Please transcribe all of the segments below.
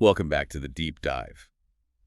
Welcome back to the deep dive.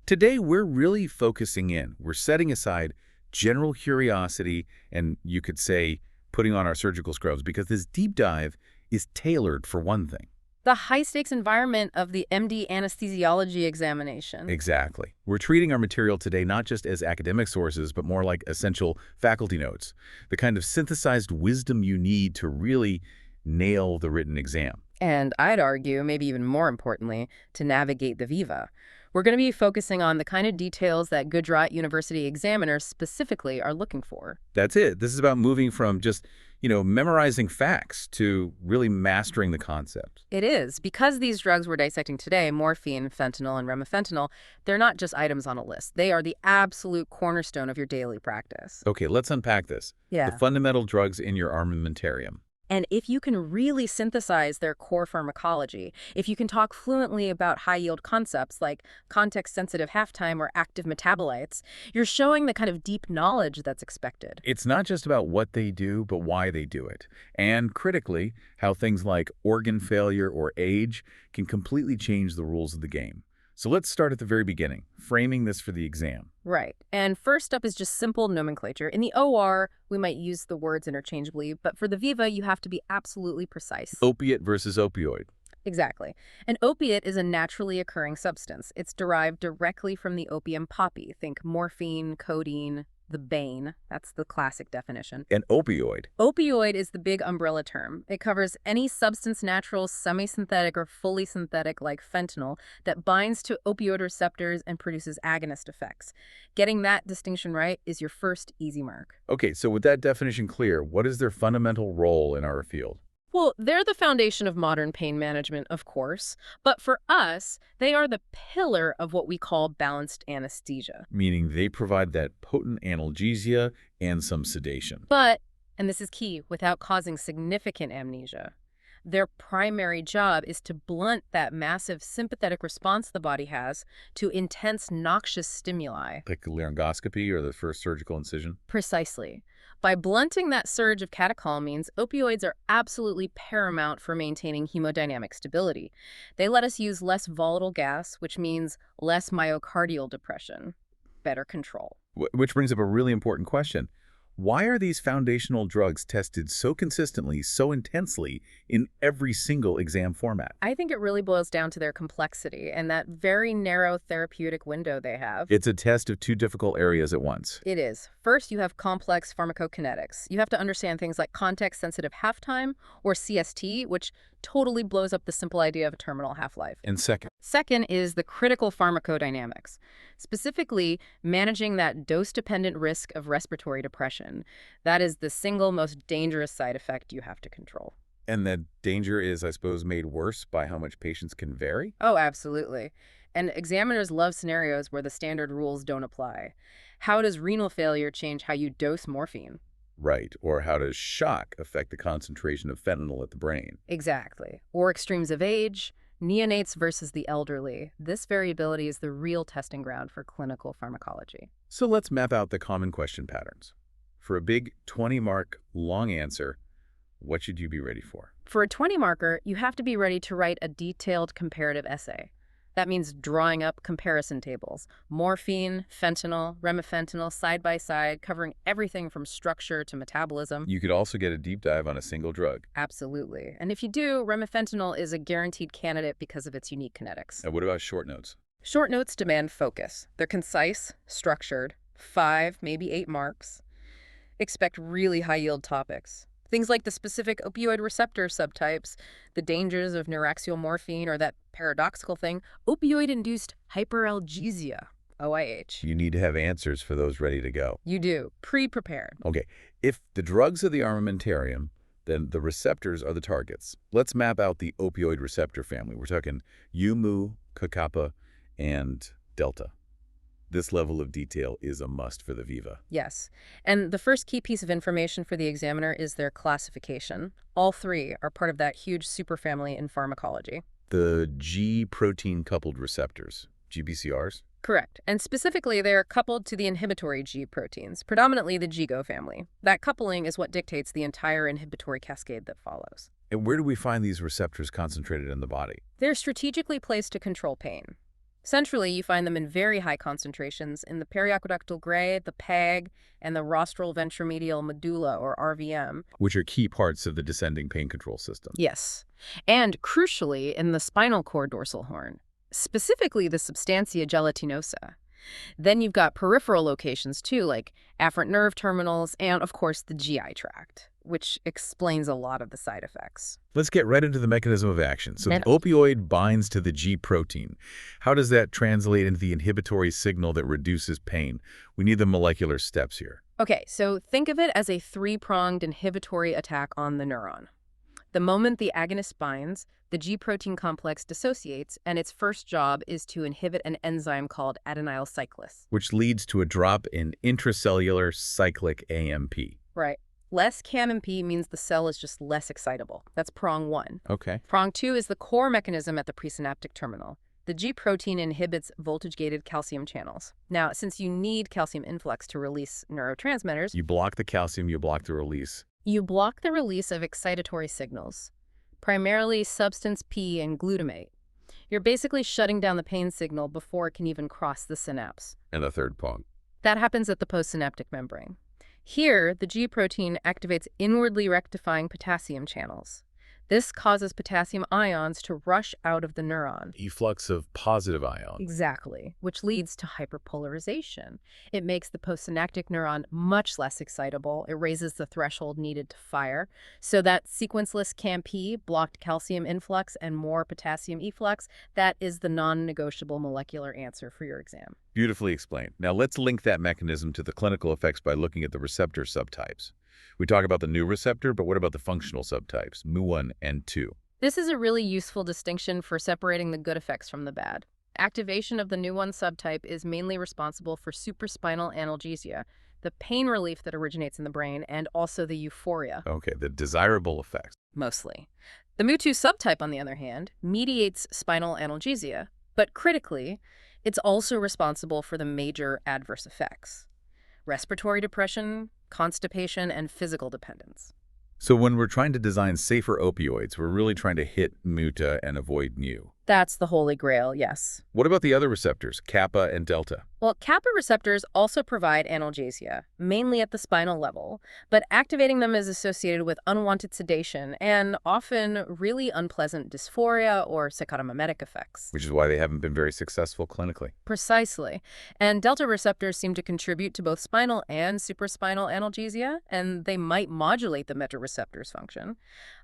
Today, we're really focusing in. We're setting aside general curiosity and, you could say, putting on our surgical scrubs because this deep dive is tailored for one thing. The high-stakes environment of the MD anesthesiology examination. Exactly. We're treating our material today not just as academic sources, but more like essential faculty notes, the kind of synthesized wisdom you need to really nail the written exam. And I'd argue, maybe even more importantly, to navigate the Viva. We're going to be focusing on the kind of details that Gujarat University examiners specifically are looking for. That's it. This is about moving from just, memorizing facts to really mastering the concept. It is. Because these drugs we're dissecting today, morphine, fentanyl, and remifentanil, they're not just items on a list. They are the absolute cornerstone of your daily practice. Okay, let's unpack this. Yeah. The fundamental drugs in your armamentarium. And if you can really synthesize their core pharmacology, if you can talk fluently about high-yield concepts like context-sensitive halftime or active metabolites, you're showing the kind of deep knowledge that's expected. It's not just about what they do, but why they do it. And critically, how things like organ failure or age can completely change the rules of the game. So let's start at the very beginning, framing this for the exam. Right. And first up is just simple nomenclature. In the OR, we might use the words interchangeably, but for the Viva, you have to be absolutely precise. Opiate versus opioid. Exactly. An opiate is a naturally occurring substance. It's derived directly from the opium poppy. Think morphine, codeine, the bane. That's the classic definition. An opioid. Opioid is the big umbrella term. It covers any substance, natural, semi-synthetic, or fully synthetic like fentanyl that binds to opioid receptors and produces agonist effects. Getting that distinction right is your first easy mark. Okay, so with that definition clear, what is their fundamental role in our field? Well, they're the foundation of modern pain management, of course, but for us, they are the pillar of what we call balanced anesthesia. Meaning they provide that potent analgesia and some sedation. But, and this is key, without causing significant amnesia. Their primary job is to blunt that massive sympathetic response the body has to intense noxious stimuli. Like the laryngoscopy or the first surgical incision? Precisely. By blunting that surge of catecholamines, opioids are absolutely paramount for maintaining hemodynamic stability. They let us use less volatile gas, which means less myocardial depression, better control. Which brings up a really important question. Why are these foundational drugs tested so consistently, so intensely in every single exam format? I think it really boils down to their complexity and that very narrow therapeutic window they have. It's a test of two difficult areas at once. It is. First, you have complex pharmacokinetics. You have to understand things like context-sensitive halftime, or CST, which totally blows up the simple idea of a terminal half-life. And second? Second is the critical pharmacodynamics, specifically managing that dose-dependent risk of respiratory depression. That is the single most dangerous side effect you have to control. And that danger is, I suppose, made worse by how much patients can vary? Oh, absolutely. And examiners love scenarios where the standard rules don't apply. How does renal failure change how you dose morphine? Right. Or how does shock affect the concentration of fentanyl at the brain? Exactly. Or extremes of age, neonates versus the elderly. This variability is the real testing ground for clinical pharmacology. So let's map out the common question patterns. For a big 20-mark long answer, what should you be ready for? For a 20-marker, you have to be ready to write a detailed comparative essay. That means drawing up comparison tables. Morphine, fentanyl, remifentanil, side by side, covering everything from structure to metabolism. You could also get a deep dive on a single drug. Absolutely. And if you do, remifentanil is a guaranteed candidate because of its unique kinetics. And what about short notes? Short notes demand focus. They're concise, structured, 5, maybe 8 marks. Expect really high-yield topics. Things like the specific opioid receptor subtypes, the dangers of neuraxial morphine, or that paradoxical thing, opioid-induced hyperalgesia, OIH. You need to have answers for those ready to go. You do. Pre-prepared. Okay, if the drugs are the armamentarium, then the receptors are the targets. Let's map out the opioid receptor family. We're talking U, Mu, Kappa, and Delta. This level of detail is a must for the Viva. Yes. And the first key piece of information for the examiner is their classification. All 3 are part of that huge superfamily in pharmacology. The G protein-coupled receptors, GPCRs? Correct. And specifically, they are coupled to the inhibitory G proteins, predominantly the GGO family. That coupling is what dictates the entire inhibitory cascade that follows. And where do we find these receptors concentrated in the body? They're strategically placed to control pain. Centrally, you find them in very high concentrations in the periaqueductal gray, the PEG, and the rostral ventromedial medulla, or RVM. Which are key parts of the descending pain control system. Yes. And crucially, in the spinal cord dorsal horn, specifically the substantia gelatinosa. Then you've got peripheral locations too, like afferent nerve terminals and, of course, the GI tract, which explains a lot of the side effects. Let's get right into the mechanism of action. So the opioid binds to the G protein. How does that translate into the inhibitory signal that reduces pain? We need the molecular steps here. Okay, so think of it as a three-pronged inhibitory attack on the neuron. The moment the agonist binds, the G protein complex dissociates, and its first job is to inhibit an enzyme called adenyl cyclase. Which leads to a drop in intracellular cyclic AMP. Right. Less CAMP means the cell is just less excitable. That's prong one. Okay. Prong two is the core mechanism at the presynaptic terminal. The G protein inhibits voltage-gated calcium channels. Now, since you need calcium influx to release neurotransmitters, You block the calcium, you block the release. you block the release of excitatory signals, primarily substance P and glutamate. You're basically shutting down the pain signal before it can even cross the synapse. And the third prong. That happens at the postsynaptic membrane. Here, the G protein activates inwardly rectifying potassium channels. This causes potassium ions to rush out of the neuron. Efflux of positive ions. Exactly, which leads to hyperpolarization. It makes the postsynaptic neuron much less excitable. It raises the threshold needed to fire. So that sequenceless CAMP, blocked calcium influx, and more potassium efflux, that is the non-negotiable molecular answer for your exam. Beautifully explained. Now let's link that mechanism to the clinical effects by looking at the receptor subtypes. We talk about the new receptor, but what about the functional subtypes, mu1 and 2? This is a really useful distinction for separating the good effects from the bad. Activation of the NEU1 subtype is mainly responsible for supraspinal analgesia, the pain relief that originates in the brain, and also the euphoria. Okay, the desirable effects. Mostly. The mu2 subtype, on the other hand, mediates spinal analgesia, but critically, it's also responsible for the major adverse effects: respiratory depression, constipation, and physical dependence. So when we're trying to design safer opioids, we're really trying to hit muta and avoid nu. That's the holy grail, yes. What about the other receptors, kappa and delta? Well, Kappa receptors also provide analgesia, mainly at the spinal level, but activating them is associated with unwanted sedation and often really unpleasant dysphoria or psychotomimetic effects. Which is why they haven't been very successful clinically. Precisely. And delta receptors seem to contribute to both spinal and supraspinal analgesia, and they might modulate the metroreceptors' function.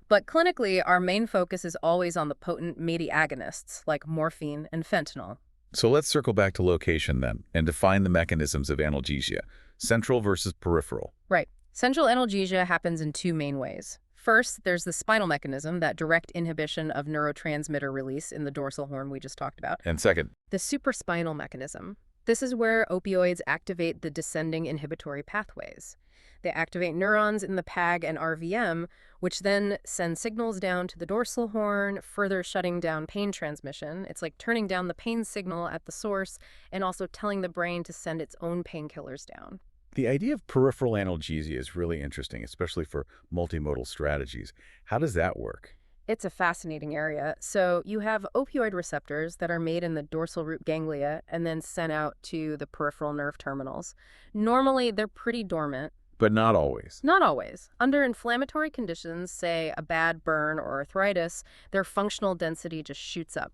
But clinically, our main focus is always on the potent MATI agonists like morphine and fentanyl. So let's circle back to location then and define the mechanisms of analgesia, central versus peripheral. Right. Central analgesia happens in two main ways. First, there's the spinal mechanism, that direct inhibition of neurotransmitter release in the dorsal horn we just talked about. And second, The supraspinal mechanism. This is where opioids activate the descending inhibitory pathways. They activate neurons in the PAG and RVM, which then send signals down to the dorsal horn, further shutting down pain transmission. It's like turning down the pain signal at the source and also telling the brain to send its own painkillers down. the idea of peripheral analgesia is really interesting, especially for multimodal strategies. How does that work? It's a fascinating area. So you have opioid receptors that are made in the dorsal root ganglia and then sent out to the peripheral nerve terminals. Normally, they're pretty dormant. But not always. Not always. Under inflammatory conditions, say a bad burn or arthritis, their functional density just shoots up.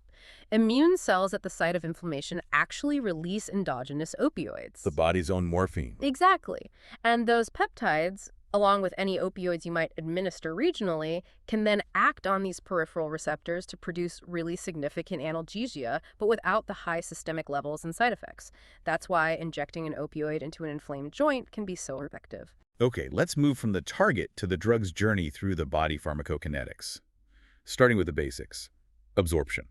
Immune cells at the site of inflammation actually release endogenous opioids. The body's own morphine. Exactly. And those peptides, along with any opioids you might administer regionally, can then act on these peripheral receptors to produce really significant analgesia, but without the high systemic levels and side effects. That's why injecting an opioid into an inflamed joint can be so effective. Okay, let's move from the target to the drug's journey through the body pharmacokinetics. Starting with the basics. Absorption.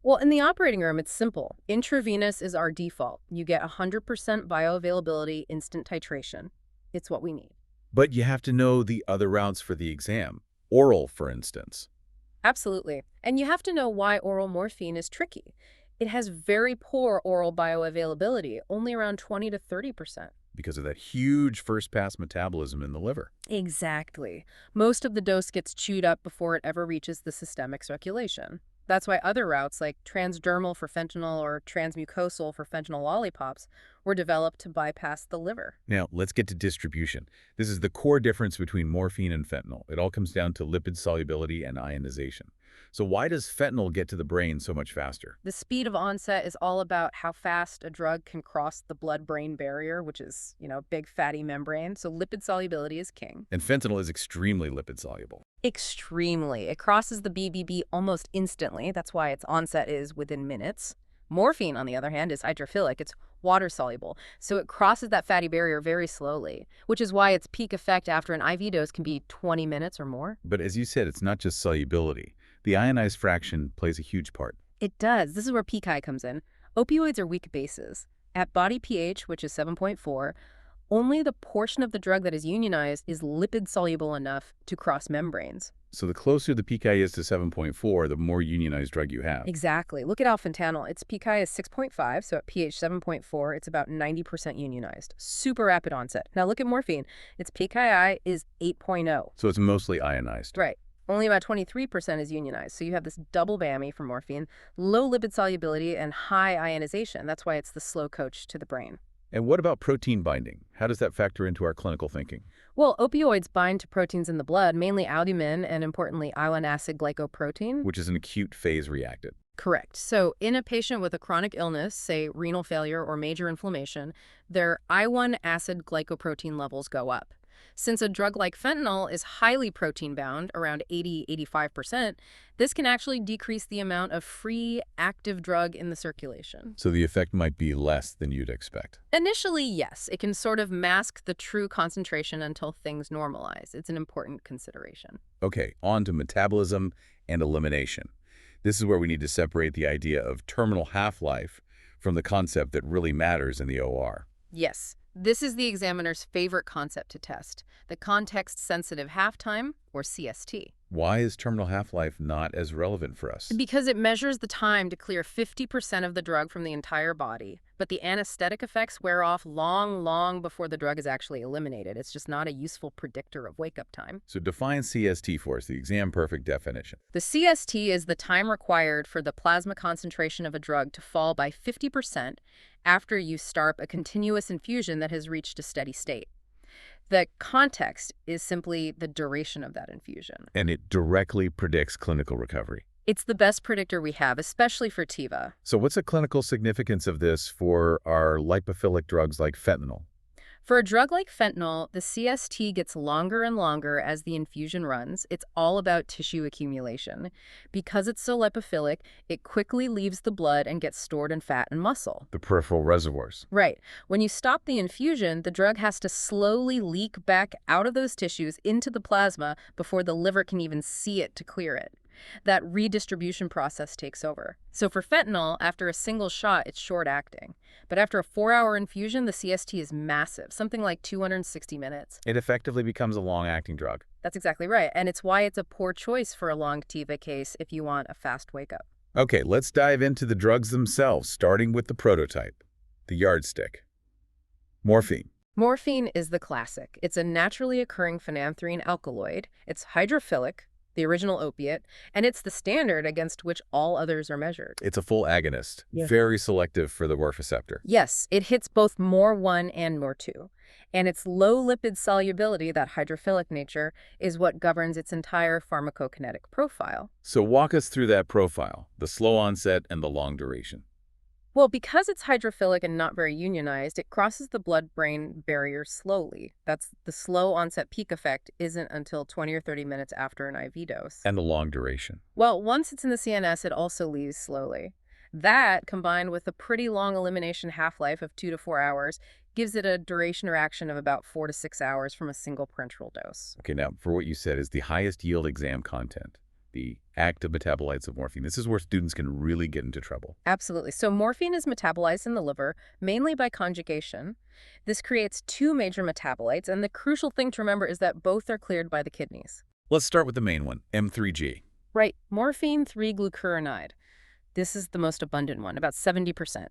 Well, in the operating room, it's simple. Intravenous is our default. You get 100% bioavailability, instant titration. It's what we need. But you have to know the other routes for the exam. Oral, for instance. Absolutely. And you have to know why oral morphine is tricky. It has very poor oral bioavailability, only around 20 to 30%. because of that huge first-pass metabolism in the liver. Exactly. Most of the dose gets chewed up before it ever reaches the systemic circulation. That's why other routes, like transdermal for fentanyl or transmucosal for fentanyl lollipops, were developed to bypass the liver. Now, let's get to distribution. This is the core difference between morphine and fentanyl. It all comes down to lipid solubility and ionization. So why does fentanyl get to the brain so much faster? The speed of onset is all about how fast a drug can cross the blood-brain barrier, which is, big fatty membrane. So lipid solubility is king. And fentanyl is extremely lipid soluble. Extremely. It crosses the BBB almost instantly. That's why its onset is within minutes. Morphine, on the other hand, is hydrophilic. It's water-soluble, so it crosses that fatty barrier very slowly, which is why its peak effect after an IV dose can be 20 minutes or more. But as you said, it's not just solubility. The ionized fraction plays a huge part. It does. This is where pKi comes in. Opioids are weak bases. At body pH, which is 7.4, only the portion of the drug that is unionized is lipid-soluble enough to cross membranes. So the closer the pKi is to 7.4, the more unionized drug you have. Exactly. Look at fentanyl. Its pKi is 6.5, so at pH 7.4, it's about 90% unionized. Super rapid onset. Now look at morphine. Its pKi is 8.0. So it's mostly ionized. Right. Only about 23% is unionized. So you have this double whammy for morphine, low lipid solubility and high ionization. That's why it's the slow coach to the brain. And what about protein binding? How does that factor into our clinical thinking? Well, opioids bind to proteins in the blood, mainly albumin and, importantly, ion acid glycoprotein. Which is an acute phase reactant. Correct. So in a patient with a chronic illness, say renal failure or major inflammation, their I1 acid glycoprotein levels go up. Since a drug like fentanyl is highly protein-bound, around 80–85%, this can actually decrease the amount of free active drug in the circulation. So the effect might be less than you'd expect. Initially, yes. It can sort of mask the true concentration until things normalize. It's an important consideration. Okay, on to metabolism and elimination. This is where we need to separate the idea of terminal half-life from the concept that really matters in the OR. Yes. This is the examiner's favorite concept to test, the context-sensitive half-time, or CST. Why is terminal half-life not as relevant for us? Because it measures the time to clear 50% of the drug from the entire body, but the anesthetic effects wear off long before the drug is actually eliminated. It's just not a useful predictor of wake-up time. So define CST for us, the exam-perfect definition. The CST is the time required for the plasma concentration of a drug to fall by 50% after you start a continuous infusion that has reached a steady state. The context is simply the duration of that infusion. And it directly predicts clinical recovery. It's the best predictor we have, especially for TIVA. So what's the clinical significance of this for our lipophilic drugs like fentanyl? For a drug like fentanyl, the CST gets longer and longer as the infusion runs. It's all about tissue accumulation. Because it's so lipophilic, it quickly leaves the blood and gets stored in fat and muscle. The peripheral reservoirs. Right. When you stop the infusion, the drug has to slowly leak back out of those tissues into the plasma before the liver can even see it to clear it. That redistribution process takes over. So for fentanyl, after a single shot, it's short-acting. But after a 4-hour infusion, the CST is massive, something like 260 minutes. It effectively becomes a long-acting drug. That's exactly right. And it's why it's a poor choice for a long TIVA case if you want a fast wake-up. Okay, let's dive into the drugs themselves, starting with the prototype, the yardstick. Morphine. Morphine is the classic. It's a naturally occurring phenanthrene alkaloid. It's hydrophilic, the original opiate, and it's the standard against which all others are measured. It's a full agonist, Yeah. very selective for the Wurf receptor. Yes, it hits both MOR1 and MOR2. And its low lipid solubility, that hydrophilic nature, is what governs its entire pharmacokinetic profile. So walk us through that profile, the slow onset and the long duration. Well, because it's hydrophilic and not very unionized, it crosses the blood-brain barrier slowly. That's the slow onset peak effect isn't until 20 or 30 minutes after an IV dose. And the long duration. Well, once it's in the CNS, it also leaves slowly. That, combined with a pretty long elimination half-life of 2 to 4 hours, gives it a duration or action of about 4 to 6 hours from a single parenteral dose. Okay, now, for what you said is the highest yield exam content, the active metabolites of morphine. This is where students can really get into trouble. Absolutely. So morphine is metabolized in the liver, mainly by conjugation. This creates 2 major metabolites, and the crucial thing to remember is that both are cleared by the kidneys. Let's start with the main one, M3G. Right, morphine 3-glucuronide. This is the most abundant one, about 70%.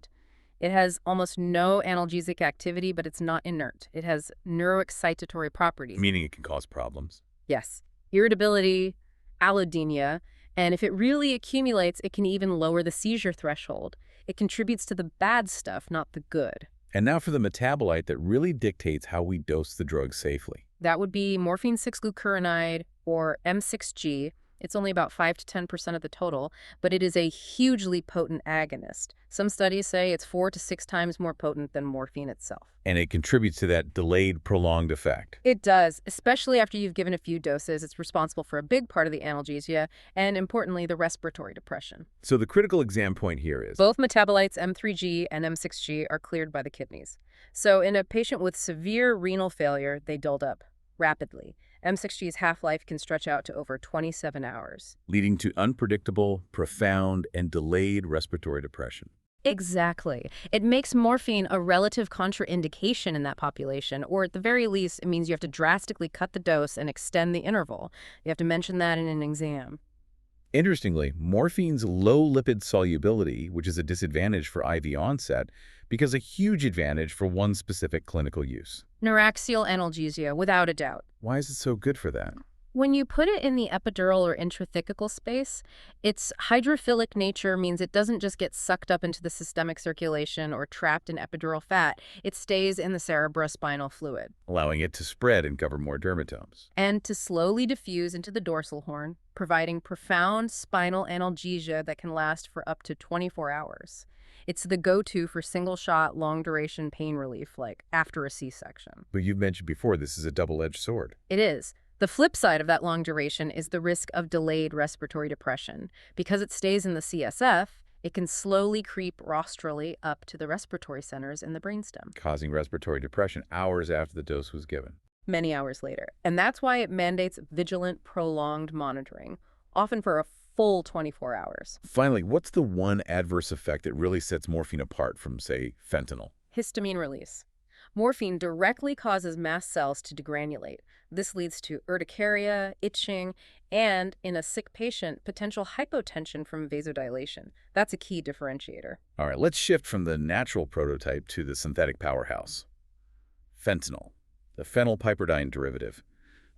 It has almost no analgesic activity, but it's not inert. It has neuroexcitatory properties. Meaning it can cause problems. Yes. Irritability, allodynia, and if it really accumulates, it can even lower the seizure threshold. It contributes to the bad stuff, not the good. And now for the metabolite that really dictates how we dose the drug safely. That would be morphine 6-glucuronide, or M6G. It's only about 5 to 10% of the total, but it is a hugely potent agonist. Some studies say it's 4 to 6 times more potent than morphine itself. And it contributes to that delayed, prolonged effect. It does, especially after you've given a few doses. It's responsible for a big part of the analgesia and, importantly, the respiratory depression. So the critical exam point here is Both metabolites M3G and M6G are cleared by the kidneys. So in a patient with severe renal failure, they build up rapidly. M6G's half-life can stretch out to over 27 hours. leading to unpredictable, profound, and delayed respiratory depression. Exactly. It makes morphine a relative contraindication in that population, or at the very least, it means you have to drastically cut the dose and extend the interval. You have to mention that in an exam. Interestingly, morphine's low lipid solubility, which is a disadvantage for IV onset, becomes a huge advantage for one specific clinical use. Neuraxial analgesia, without a doubt. Why is it so good for that? When you put it in the epidural or intrathecal space, its hydrophilic nature means it doesn't just get sucked up into the systemic circulation or trapped in epidural fat. It stays in the cerebrospinal fluid. Allowing it to spread and cover more dermatomes. And to slowly diffuse into the dorsal horn, providing profound spinal analgesia that can last for up to 24 hours. It's the go-to for single-shot, long-duration pain relief, like after a C-section. But you've mentioned before this is a double-edged sword. It is. The flip side of that long duration is the risk of delayed respiratory depression. Because it stays in the CSF, it can slowly creep rostrally up to the respiratory centers in the brainstem. Causing respiratory depression hours after the dose was given. Many hours later. And that's why it mandates vigilant, prolonged monitoring, often for a full 24 hours. Finally, what's the one adverse effect that really sets morphine apart from, say, fentanyl? Histamine release. Morphine directly causes mast cells to degranulate. This leads to urticaria, itching, and, in a sick patient, potential hypotension from vasodilation. That's a key differentiator. All right, let's shift from the natural prototype to the synthetic powerhouse. Fentanyl, the phenylpiperidine derivative,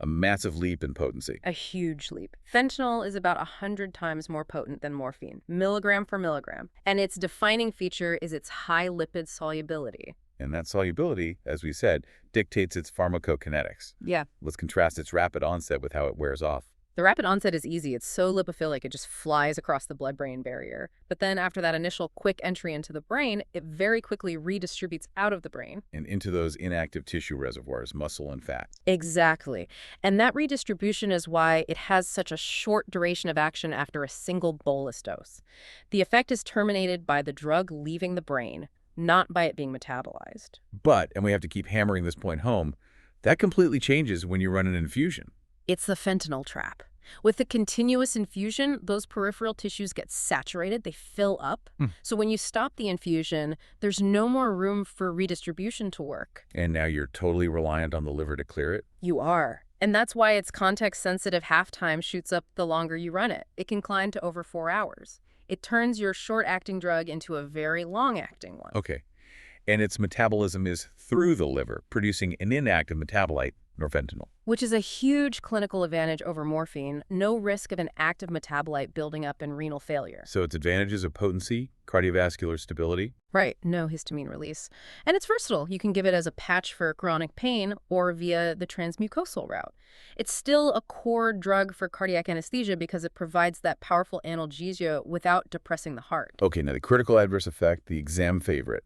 a massive leap in potency. A huge leap. Fentanyl is about 100 times more potent than morphine, milligram for milligram. And its defining feature is its high lipid solubility. And that solubility, as we said, dictates its pharmacokinetics. Yeah. Let's contrast its rapid onset with how it wears off. The rapid onset is easy. It's so lipophilic, it just flies across the blood-brain barrier. But then after that initial quick entry into the brain, it very quickly redistributes out of the brain. And into those inactive tissue reservoirs, muscle and fat. Exactly. And that redistribution is why it has such a short duration of action after a single bolus dose. The effect is terminated by the drug leaving the brain, not by it being metabolized. But, and we have to keep hammering this point home, that completely changes when you run an infusion. It's the fentanyl trap. With the continuous infusion, those peripheral tissues get saturated, they fill up. So when you stop the infusion, there's no more room for redistribution to work. And now you're totally reliant on the liver to clear it? You are. And that's why its context-sensitive half-time shoots up the longer you run it. It can climb to over 4 hours. It turns your short-acting drug into a very long-acting one. Okay. And its metabolism is through the liver, producing an inactive metabolite, norfentanyl. Which is a huge clinical advantage over morphine. No risk of an active metabolite building up in renal failure. So its advantages of potency, cardiovascular stability. Right, no histamine release. And it's versatile. You can give it as a patch for chronic pain or via the transmucosal route. It's still a core drug for cardiac anesthesia because it provides that powerful analgesia without depressing the heart. Okay, now the critical adverse effect, the exam favorite.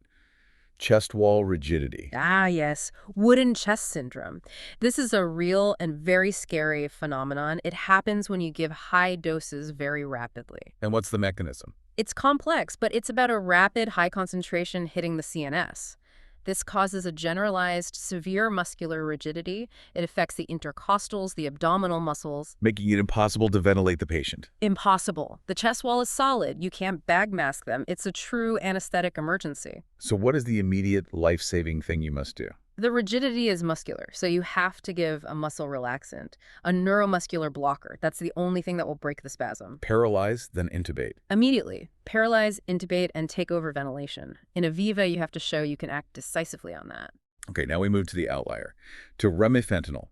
Chest wall rigidity. Ah, yes. Wooden chest syndrome. This is a real and very scary phenomenon. It happens when you give high doses very rapidly. And what's the mechanism? It's complex, but it's about a rapid, high concentration hitting the CNS. This causes a generalized, severe muscular rigidity. It affects the intercostals, the abdominal muscles. Making it impossible to ventilate the patient. Impossible. The chest wall is solid. You can't bag mask them. It's a true anesthetic emergency. So what is the immediate life-saving thing you must do? The rigidity is muscular, so you have to give a muscle relaxant, a neuromuscular blocker. That's the only thing that will break the spasm. Paralyze, then intubate. Immediately, paralyze, intubate, and take over ventilation. In Aviva, you have to show you can act decisively on that. Okay, now we move to the outlier, to remifentanil.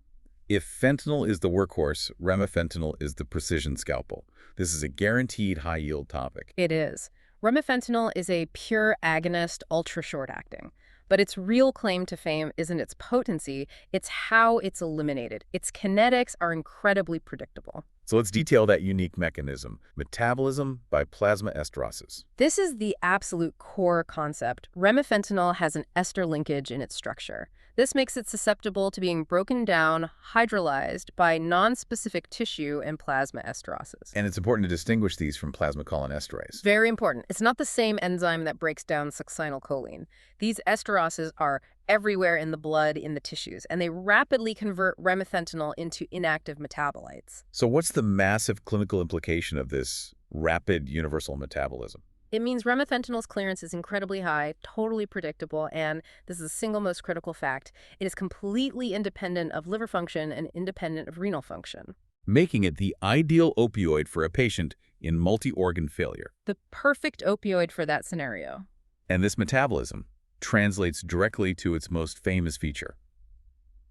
If fentanyl is the workhorse, remifentanil is the precision scalpel. This is a guaranteed high-yield topic. It is. Remifentanil is a pure agonist, ultra-short-acting. But its real claim to fame isn't its potency, it's how it's eliminated. Its kinetics are incredibly predictable. So let's detail that unique mechanism, metabolism by plasma esterases. This is the absolute core concept. Remifentanil has an ester linkage in its structure. This makes it susceptible to being broken down, hydrolyzed by nonspecific tissue and plasma esterases. And it's important to distinguish these from plasmacolinesterase. Very important. It's not the same enzyme that breaks down succinylcholine. These esterases are everywhere in the blood, in the tissues, and they rapidly convert remifentanil into inactive metabolites. So what's the massive clinical implication of this rapid universal metabolism? It means remifentanil's clearance is incredibly high, totally predictable, and this is the single most critical fact. It is completely independent of liver function and independent of renal function. Making it the ideal opioid for a patient in multi-organ failure. The perfect opioid for that scenario. And this metabolism translates directly to its most famous feature,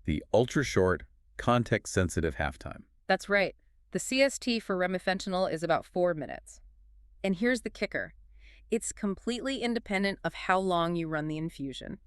the ultra-short, context-sensitive half-time. That's right. The CST for remifentanil is about 4 minutes. And here's the kicker. It's completely independent of how long you run the infusion.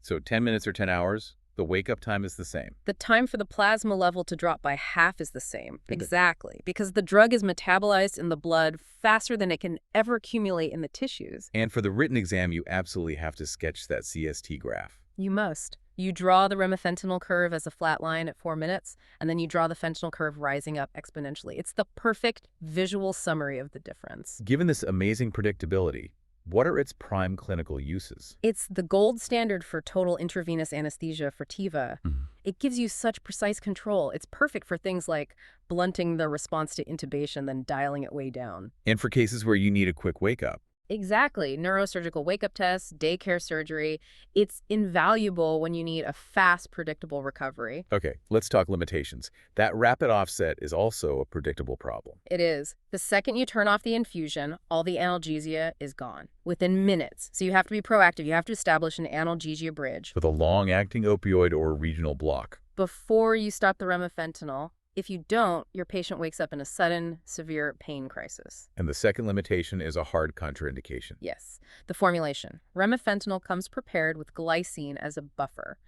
So 10 minutes or 10 hours, the wake-up time is the same. The time for the plasma level to drop by half is the same. Exactly. Because the drug is metabolized in the blood faster than it can ever accumulate in the tissues. And for the written exam, you absolutely have to sketch that CST graph. You must. You draw the remifentanil curve as a flat line at 4 minutes, and then you draw the fentanyl curve rising up exponentially. It's the perfect visual summary of the difference. Given this amazing predictability, what are its prime clinical uses? It's the gold standard for total intravenous anesthesia for TIVA. It gives you such precise control. It's perfect for things like blunting the response to intubation, then dialing it way down. And for cases where you need a quick wake-up. Exactly. Neurosurgical wake-up tests, daycare surgery. It's invaluable when you need a fast, predictable recovery. Okay, let's talk limitations. That rapid offset is also a predictable problem. It is. The second you turn off the infusion, all the analgesia is gone within minutes. So you have to be proactive. You have to establish an analgesia bridge. With a long-acting opioid or a regional block. Before you stop the remifentanil. If you don't, your patient wakes up in a sudden, severe pain crisis. And the second limitation is a hard contraindication. Yes, the formulation. Remifentanil comes prepared with glycine as a buffer.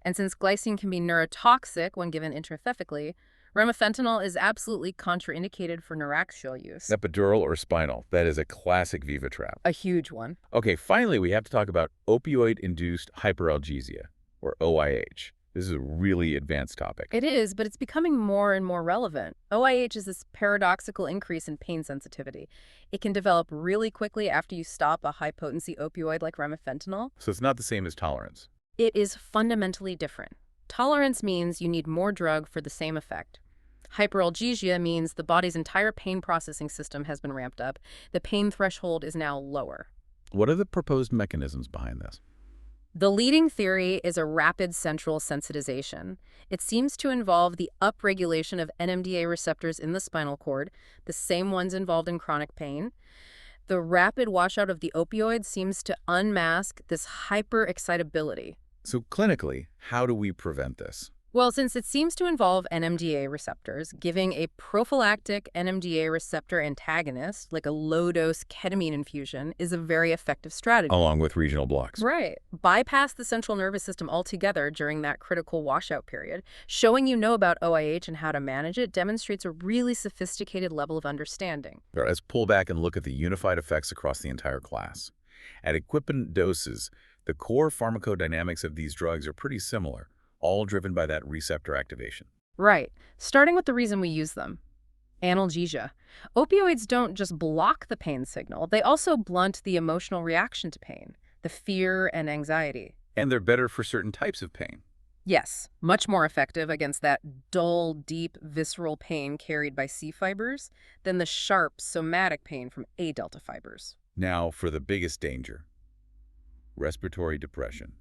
And since glycine can be neurotoxic when given intrathecally, remifentanil is absolutely contraindicated for neuraxial use. Epidural or spinal, that is a classic Viva trap. A huge one. Okay, finally, we have to talk about opioid-induced hyperalgesia, or OIH. This is a really advanced topic. It is, but it's becoming more and more relevant. OIH is this paradoxical increase in pain sensitivity. It can develop really quickly after you stop a high-potency opioid like remifentanil. So it's not the same as tolerance. It is fundamentally different. Tolerance means you need more drug for the same effect. Hyperalgesia means the body's entire pain processing system has been ramped up. The pain threshold is now lower. What are the proposed mechanisms behind this? The leading theory is a rapid central sensitization. It seems to involve the upregulation of NMDA receptors in the spinal cord, the same ones involved in chronic pain. The rapid washout of the opioid seems to unmask this hyperexcitability. So clinically, how do we prevent this? Well, since it seems to involve NMDA receptors, giving a prophylactic NMDA receptor antagonist, like a low-dose ketamine infusion, is a very effective strategy. Along with regional blocks. Right. Bypass the central nervous system altogether during that critical washout period. Showing you know about OIH and how to manage it demonstrates a really sophisticated level of understanding. All right, let's pull back and look at the unified effects across the entire class. At equivalent doses, the core pharmacodynamics of these drugs are pretty similar, all driven by that receptor activation. Right. Starting with the reason we use them. Analgesia. Opioids don't just block the pain signal, they also blunt the emotional reaction to pain, the fear and anxiety. And they're better for certain types of pain. Yes, much more effective against that dull, deep, visceral pain carried by C fibers than the sharp, somatic pain from A delta fibers. Now for the biggest danger, respiratory depression.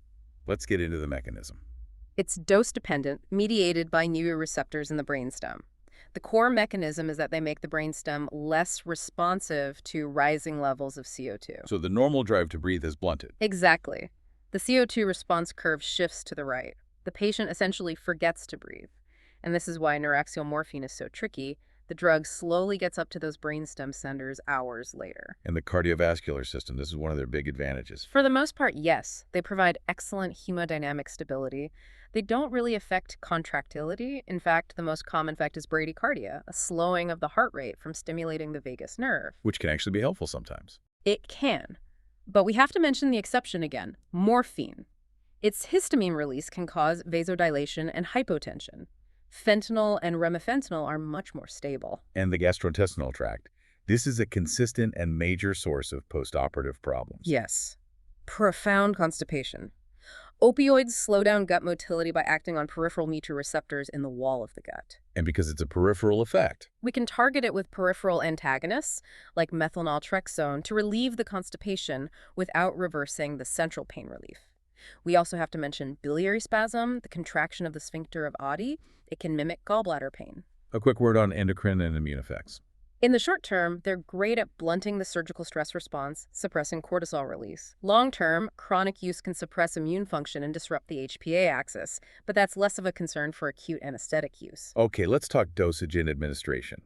Let's get into the mechanism. It's dose-dependent, mediated by neuroreceptors in the brainstem. The core mechanism is that they make the brainstem less responsive to rising levels of CO2. So the normal drive to breathe is blunted. Exactly. The CO2 response curve shifts to the right. The patient essentially forgets to breathe. And this is why neuraxial morphine is so tricky. The drug slowly gets up to those brainstem centers hours later. And the cardiovascular system, this is one of their big advantages. For the most part, yes. They provide excellent hemodynamic stability. They don't really affect contractility. In fact, the most common effect is bradycardia, a slowing of the heart rate from stimulating the vagus nerve. Which can actually be helpful sometimes. It can. But we have to mention the exception again, morphine. Its histamine release can cause vasodilation and hypotension. Fentanyl and remifentanil are much more stable. And the gastrointestinal tract. This is a consistent and major source of postoperative problems. Yes. Profound constipation. Opioids slow down gut motility by acting on peripheral receptors in the wall of the gut. And because it's a peripheral effect. We can target it with peripheral antagonists, like methylnaltrexone, to relieve the constipation without reversing the central pain relief. We also have to mention biliary spasm, the contraction of the sphincter of Oddi. It can mimic gallbladder pain. A quick word on endocrine and immune effects. In the short term, they're great at blunting the surgical stress response, suppressing cortisol release. Long term, chronic use can suppress immune function and disrupt the HPA axis, but that's less of a concern for acute anesthetic use. Okay, let's talk dosage and administration.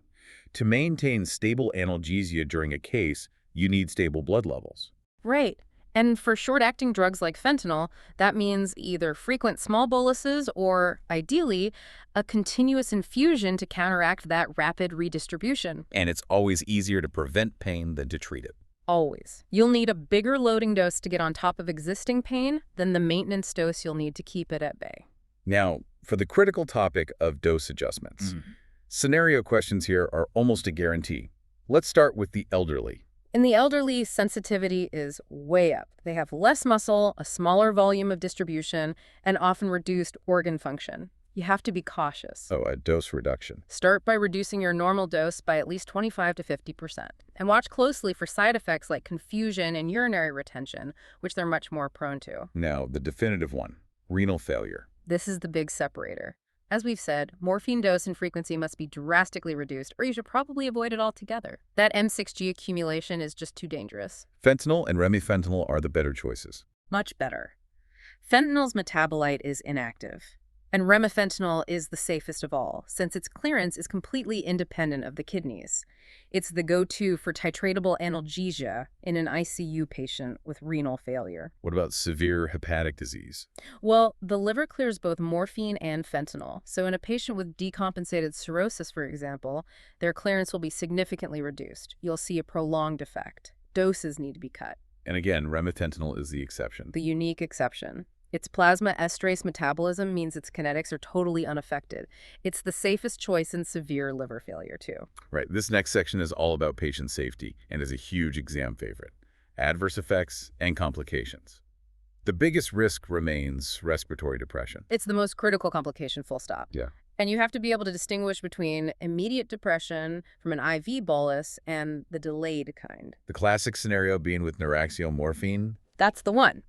To maintain stable analgesia during a case, you need stable blood levels. Right. And for short-acting drugs like fentanyl, that means either frequent small boluses or, ideally, a continuous infusion to counteract that rapid redistribution. And it's always easier to prevent pain than to treat it. Always. You'll need a bigger loading dose to get on top of existing pain than the maintenance dose you'll need to keep it at bay. Now, for the critical topic of dose adjustments. Scenario questions here are almost a guarantee. Let's start with the elderly. In the elderly, sensitivity is way up. They have less muscle, a smaller volume of distribution, and often reduced organ function. You have to be cautious. Oh, a dose reduction. Start by reducing your normal dose by at least 25 to 50%. And watch closely for side effects like confusion and urinary retention, which they're much more prone to. Now, the definitive one, renal failure. This is the big separator. As we've said, morphine dose and frequency must be drastically reduced, or you should probably avoid it altogether. That M6G accumulation is just too dangerous. Fentanyl and remifentanil are the better choices. Much better. Fentanyl's metabolite is inactive, and remifentanil is the safest of all, since its clearance is completely independent of the kidneys. It's the go-to for titratable analgesia in an ICU patient with renal failure. What about severe hepatic disease? Well, the liver clears both morphine and fentanyl, so in a patient with decompensated cirrhosis, for example, their clearance will be significantly reduced. You'll see a prolonged effect. Doses need to be cut. And again, remifentanil is the exception. The unique exception. Its plasma esterase metabolism means its kinetics are totally unaffected. It's the safest choice in severe liver failure, too. Right. This next section is all about patient safety and is a huge exam favorite. Adverse effects and complications. The biggest risk remains respiratory depression. It's the most critical complication, full stop. Yeah. And you have to be able to distinguish between immediate depression from an IV bolus and the delayed kind. The classic scenario being with neuraxial morphine. That's the one.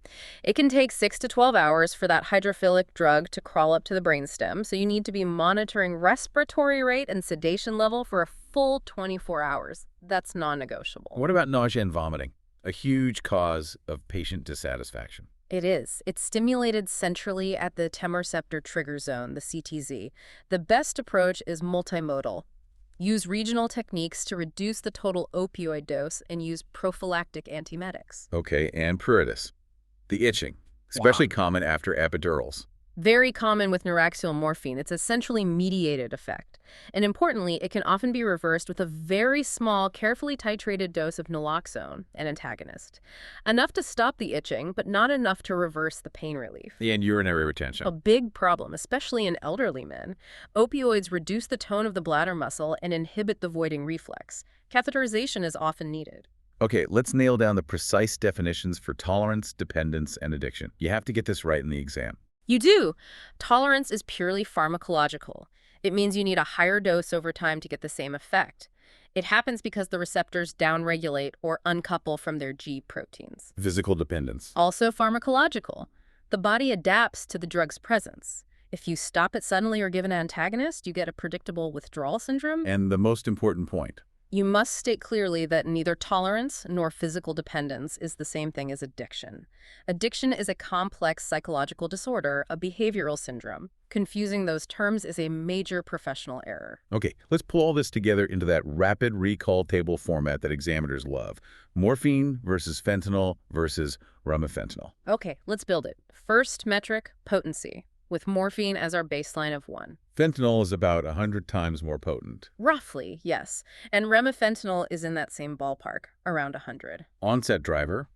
It can take 6 to 12 hours for that hydrophilic drug to crawl up to the brainstem, so you need to be monitoring respiratory rate and sedation level for a full 24 hours. That's non-negotiable. What about nausea and vomiting? A huge cause of patient dissatisfaction. It is. It's stimulated centrally at the chemoreceptor trigger zone, the CTZ. The best approach is multimodal. Use regional techniques to reduce the total opioid dose and use prophylactic antiemetics. Okay, and pruritus. The itching, especially common after epidurals. Very common with neuraxial morphine. It's a centrally mediated effect. And importantly, it can often be reversed with a very small, carefully titrated dose of naloxone, an antagonist. Enough to stop the itching, but not enough to reverse the pain relief. And urinary retention. A big problem, especially in elderly men. Opioids reduce the tone of the bladder muscle and inhibit the voiding reflex. Catheterization is often needed. Okay, let's nail down the precise definitions for tolerance, dependence, and addiction. You have to get this right in the exam. You do. Tolerance is purely pharmacological. It means you need a higher dose over time to get the same effect. It happens because the receptors downregulate or uncouple from their G proteins. Physical dependence. Also pharmacological. The body adapts to the drug's presence. If you stop it suddenly or give an antagonist, you get a predictable withdrawal syndrome. And the most important point. You must state clearly that neither tolerance nor physical dependence is the same thing as addiction. Addiction is a complex psychological disorder, a behavioral syndrome. Confusing those terms is a major professional error. Okay, let's pull all this together into that rapid recall table format that examiners love. Morphine versus fentanyl versus remifentanil. Okay, let's build it. First metric, potency, with morphine as our baseline of 1. Fentanyl is about 100 times more potent. Roughly, yes. And remifentanil is in that same ballpark, around 100. Onset driver.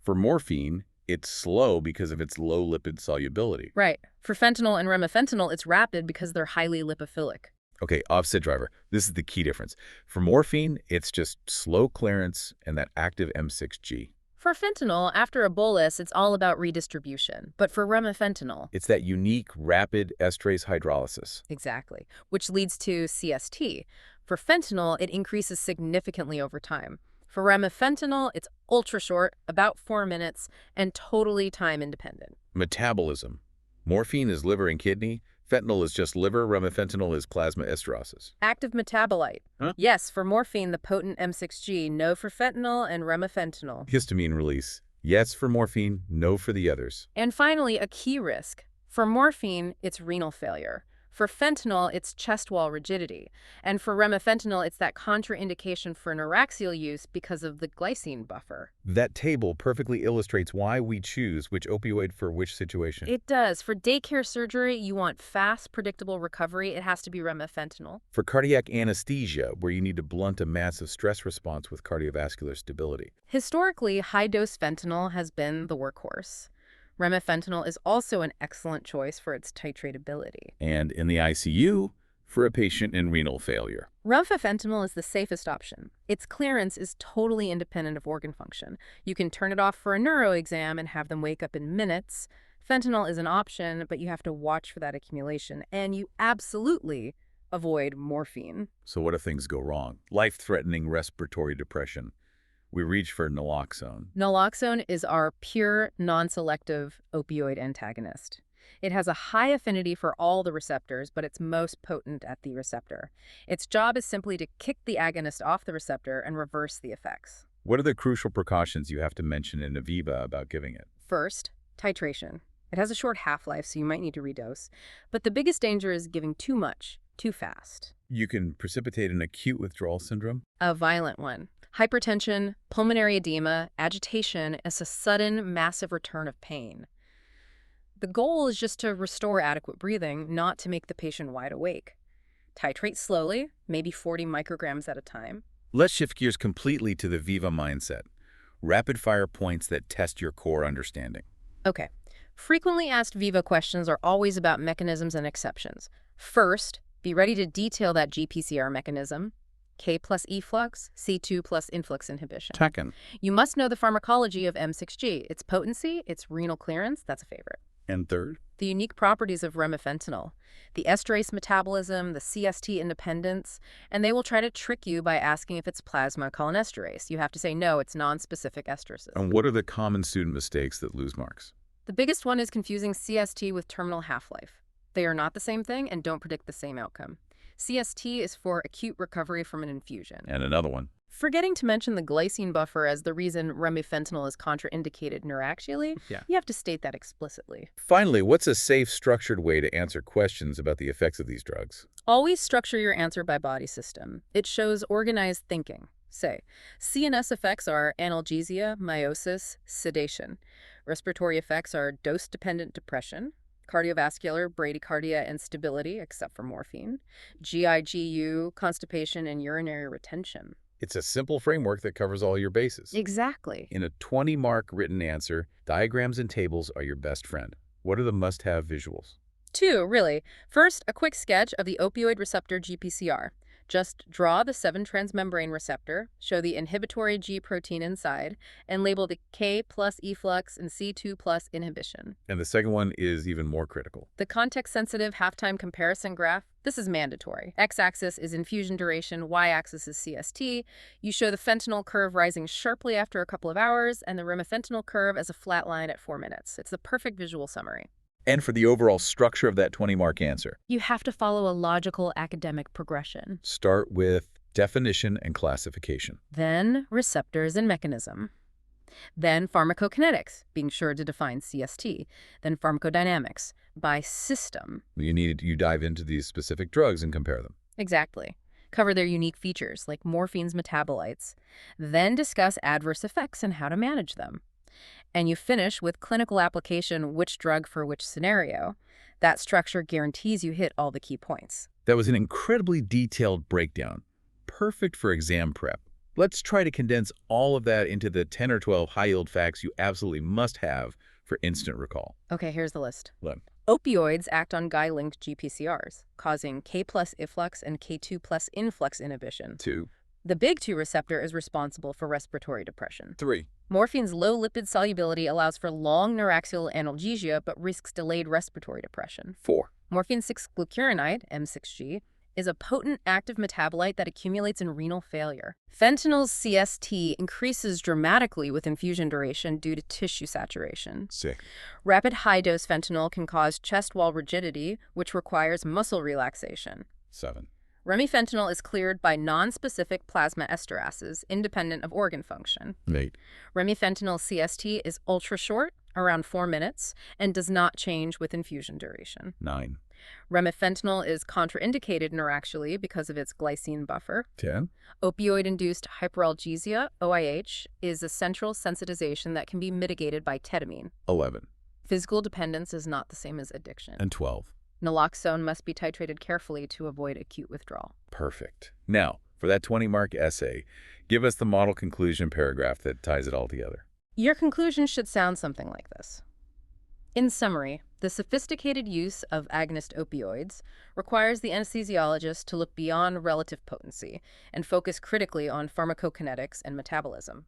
For morphine, it's slow because of its low lipid solubility. Right. For fentanyl and remifentanil, it's rapid because they're highly lipophilic. Okay, offset driver. This is the key difference. For morphine, it's just slow clearance and that active M6G. For fentanyl, after a bolus, it's all about redistribution. But for remifentanil, It's that unique rapid esterase hydrolysis. exactly, which leads to CST. For fentanyl, it increases significantly over time. For remifentanil, it's ultra short, about 4 minutes, and totally time independent. Metabolism. Morphine is liver and kidney. Fentanyl is just liver. Remifentanil is plasma esterases. Active metabolite. Huh? Yes, for morphine, the potent M6G. No for fentanyl and remifentanil. Histamine release. Yes for morphine, no for the others. And finally, a key risk. For morphine, it's renal failure. For fentanyl, it's chest wall rigidity. And for remifentanil, it's that contraindication for neuraxial use because of the glycine buffer. That table perfectly illustrates why we choose which opioid for which situation. It does. For daycare surgery, you want fast, predictable recovery. It has to be remifentanil. For cardiac anesthesia, where you need to blunt a massive stress response with cardiovascular stability. Historically, high-dose fentanyl has been the workhorse. Remifentanil is also an excellent choice for its titratability. And in the ICU, for a patient in renal failure. Remifentanil is the safest option. Its clearance is totally independent of organ function. You can turn it off for a neuro exam and have them wake up in minutes. Fentanyl is an option, but you have to watch for that accumulation. And you absolutely avoid morphine. So what if things go wrong? Life-threatening respiratory depression. We reach for naloxone. Naloxone is our pure, non-selective opioid antagonist. It has a high affinity for all the receptors, but it's most potent at the receptor. Its job is simply to kick the agonist off the receptor and reverse the effects. What are the crucial precautions you have to mention in Aviva about giving it? First, titration. It has a short half-life, so you might need to redose. But the biggest danger is giving too much, too fast. You can precipitate an acute withdrawal syndrome. A violent one. Hypertension, pulmonary edema, agitation, is a sudden, massive return of pain. The goal is just to restore adequate breathing, not to make the patient wide awake. Titrate slowly, maybe 40 micrograms at a time. Let's shift gears completely to the Viva mindset. Rapid-fire points that test your core understanding. Okay. Frequently asked Viva questions are always about mechanisms and exceptions. First, be ready to detail that GPCR mechanism. K plus efflux, C2 plus influx inhibition. Second. You must know the pharmacology of M6G, its potency, its renal clearance, that's a favorite. And third. The unique properties of remifentanil, the esterase metabolism, the CST independence, and they will try to trick you by asking if it's plasma cholinesterase. You have to say, no, it's non-specific esterases. And what are the common student mistakes that lose marks? The biggest one is confusing CST with terminal half-life. They are not the same thing and don't predict the same outcome. CST is for acute recovery from an infusion. And another one. Forgetting to mention the glycine buffer as the reason remifentanil is contraindicated neuraxially, you have to state that explicitly. Finally, what's a safe, structured way to answer questions about the effects of these drugs? Always structure your answer by body system. It shows organized thinking. Say, CNS effects are analgesia, meiosis, sedation. Respiratory effects are dose-dependent depression. Cardiovascular, bradycardia, and stability, except for morphine. GIGU, constipation, and urinary retention. It's a simple framework that covers all your bases. Exactly. In a 20-mark written answer, diagrams and tables are your best friend. What are the must-have visuals? 2, really. First, a quick sketch of the opioid receptor GPCR. Just draw the 7-transmembrane receptor, show the inhibitory G protein inside, and label the K plus efflux and C2 plus inhibition. And the second one is even more critical. The context-sensitive half-time comparison graph, this is mandatory. X-axis is infusion duration, Y-axis is CST. You show the fentanyl curve rising sharply after a couple of hours, and the remifentanil curve as a flat line at 4 minutes. It's the perfect visual summary. And for the overall structure of that 20-mark answer, You have to follow a logical academic progression. start with definition and classification. Then receptors and mechanism. Then pharmacokinetics, being sure to define CST. Then pharmacodynamics, by system. You dive into these specific drugs and compare them. Exactly. Cover their unique features, like morphine's metabolites. Then discuss adverse effects and how to manage them. And you finish with clinical application, which drug for which scenario. That structure guarantees you hit all the key points. That was an incredibly detailed breakdown, perfect for exam prep. Let's try to condense all of that into the 10 or 12 high-yield facts you absolutely must have for instant recall. Okay, here's the list. Look. Opioids act on Guy-linked GPCRs, causing K+ efflux and K2+ influx inhibition. 2. The big 2 receptor is responsible for respiratory depression. 3. Morphine's low lipid solubility allows for long neuraxial analgesia but risks delayed respiratory depression. 4. Morphine 6-glucuronide, M6G, is a potent active metabolite that accumulates in renal failure. Fentanyl's CST increases dramatically with infusion duration due to tissue saturation. 6. Rapid high-dose fentanyl can cause chest wall rigidity, which requires muscle relaxation. 7. Remifentanil is cleared by non-specific plasma esterases, independent of organ function. 8. Remifentanil CST is ultra-short, around 4 minutes, and does not change with infusion duration. 9. Remifentanil is contraindicated neuraxially because of its glycine buffer. 10. Opioid-induced hyperalgesia, OIH, is a central sensitization that can be mitigated by ketamine. 11. Physical dependence is not the same as addiction. And 12. Naloxone must be titrated carefully to avoid acute withdrawal. Perfect. Now, for that 20-mark essay, give us the model conclusion paragraph that ties it all together. Your conclusion should sound something like this. In summary, the sophisticated use of agonist opioids requires the anesthesiologist to look beyond relative potency and focus critically on pharmacokinetics and metabolism.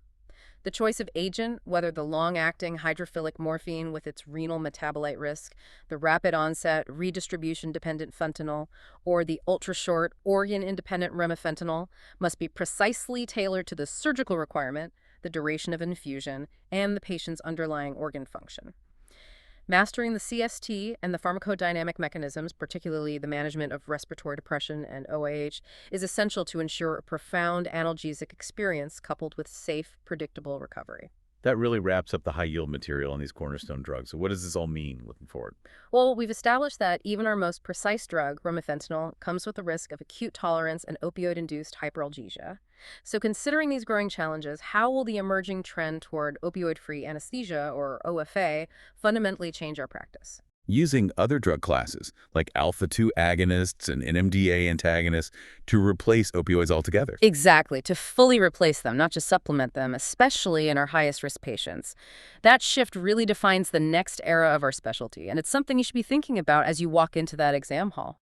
The choice of agent, whether the long-acting hydrophilic morphine with its renal metabolite risk, the rapid onset redistribution-dependent fentanyl, or the ultra-short organ-independent remifentanil, must be precisely tailored to the surgical requirement, the duration of infusion, and the patient's underlying organ function. Mastering the CST and the pharmacodynamic mechanisms, particularly the management of respiratory depression and OIH, is essential to ensure a profound analgesic experience coupled with safe, predictable recovery. That really wraps up the high-yield material on these cornerstone drugs. So what does this all mean looking forward? Well, we've established that even our most precise drug, remifentanil, comes with the risk of acute tolerance and opioid-induced hyperalgesia. So considering these growing challenges, how will the emerging trend toward opioid-free anesthesia, or OFA, fundamentally change our practice? Using other drug classes, like alpha-2 agonists and NMDA antagonists, to replace opioids altogether. Exactly, to fully replace them, not just supplement them, especially in our highest-risk patients. That shift really defines the next era of our specialty, and it's something you should be thinking about as you walk into that exam hall.